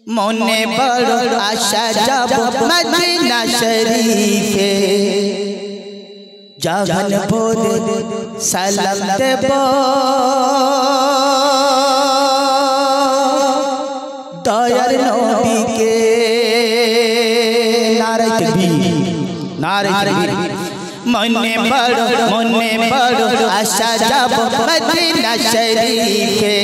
মনে বড় আশা যাব মদিনা শরীফে জাগান পড়ে সালাম দেব দয়ার নবীকে নারে তাকবীর নারে তাকবীর মনে বড় আশা যাব মদিনা শরীফে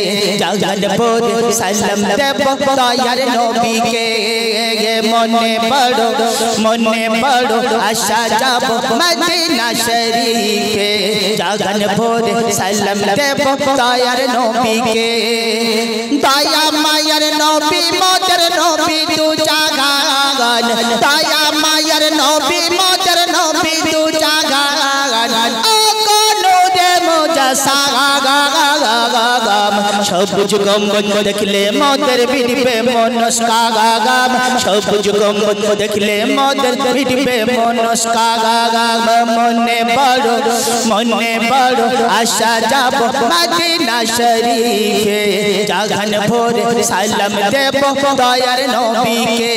জাগান পড়ে সালাম দেব দয়ার নবীকে মনে বড় আশা যাব মদিনা শরীফে জাগান পড়ে সালাম দেব দয়ার নবীকে দয়া মায়ার নবী মোদের নবী তু জাগান দয়া মায়ার নবী মোদের নবী তু জাগান ও কোন দে মুজাসাগাগাগাগাম সবুজ গম্বুজ দেখলে মোদের বিড়বে মনস্কাগাগাম সবুজ গম্বুজ দেখলে মোদের বিড়বে মনস্কাগাগাম মনে বড় আশা যাব মদিনা শরীফে জাগান ভোরে সালাম দেব দয়ার নবীকে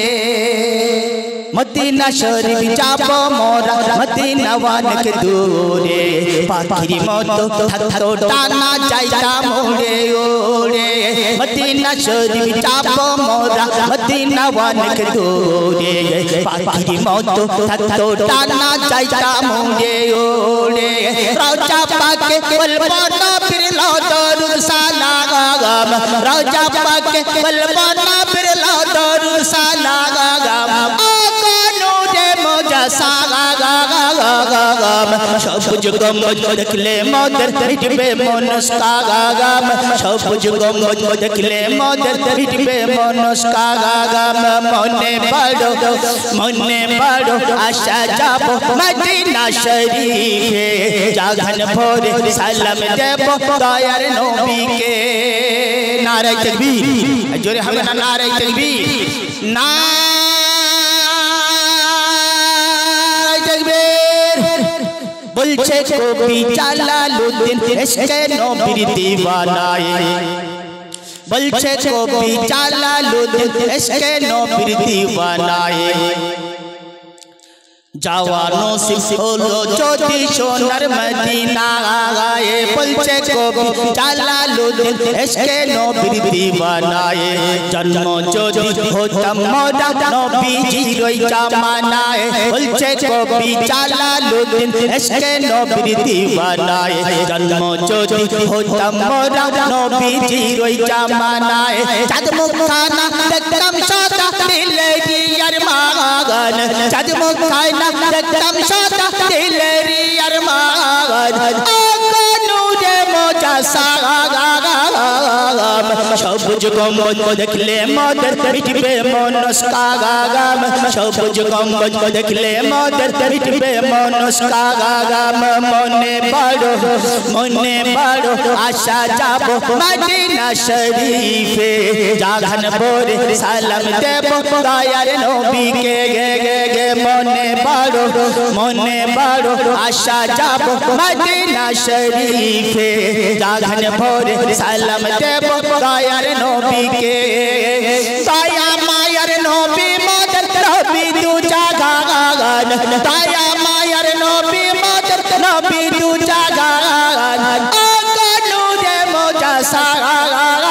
মদিনা শরীফ যাব মোরা মদিনা ওয়ানকে দূরে পাখির মতো থাকতো টানা যাইতা মোরে ওরে মদিনা শরীফ যাব মোরা মদিনা ওয়ানকে দূরে পাখির মতো থাকতো টানা যাইতা মোরে ওরে রওজা পাকে বলবো নবীর লাও দরুদ সালাম রওজা পাকে বলবো নবীর লাও দরুদ সালাম সবুজ গম্বুজ দেখলে মোদের মিটবে মনস্কাগাম সবুজ গম্বুজ দেখলে মোদের মিটবে মনস্কাগাম মনে বড় আশা যাব মদিনা শরীফে জাগান ভোরে সালাম দেব দয়ার নবীকে নারে তাকবীর জোরে হবে না নারে তাকবীর না বলছে কবি জালালউদ্দিন ইশকে নবীর দিওয়ানায়ে বলছে কবি জালালউদ্দিন ইশকে নবীর দিওয়ানায়ে যাওয়া নসিব হলো যদি সোনার মদিনায়ে বলছে কবি জালালউদ্দিন ইশকে নবীর দিওয়ানায়ে জন্ম যদি হতাম মোরা নবীজির ওই জামানায়ে বলছে কবি জালালউদ্দিন ইশকে নবীর দিওয়ানায়ে জন্ম যদি হতাম মোরা নবীজির ওই জামানায়ে চাঁদ মুখখানা দেখতাম সদা দিলেরি আরমান চাঁদ মুখখানা দেখতাম সদা দিলেরি আরমান ও নূরে মুজাসাগাগাম সবুজ গম্বুজ দেখলে মোদের মিটবে মনস্কাগাম সবুজ গম্বুজ দেখলে মোদের মিটবে মনস্কাগাম মনে বড় আশা যাব মদিনা শরীফে জাগান ভোরে সালাম দেব দয়ার নবীকে মনে বড় আশা যাব মদিনা শরীফে জাগান ভোরে সালাম দেব দয়ার নবীকে দয়া মায়ার নবী মোদের নবী তু জাগান দয়া মায়ার নবী মোদের নবী তু জাগান ও নূরে মুজাসাগাম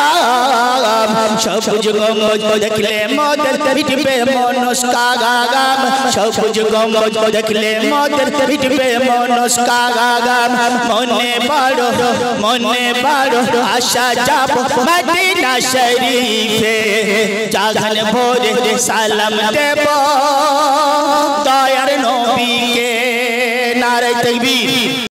সবুজ গম্বুজ দেখলে মোদের মিটবে মনস্কাগাম সবুজ গম্বুজ দেখলে মোদের মিটবে মনস্কাগাম মনে বড় আশা যাব মদিনা শরীফে জাগান ভোরে সালাম দেব দয়ার নবীকে নারে তাকবীর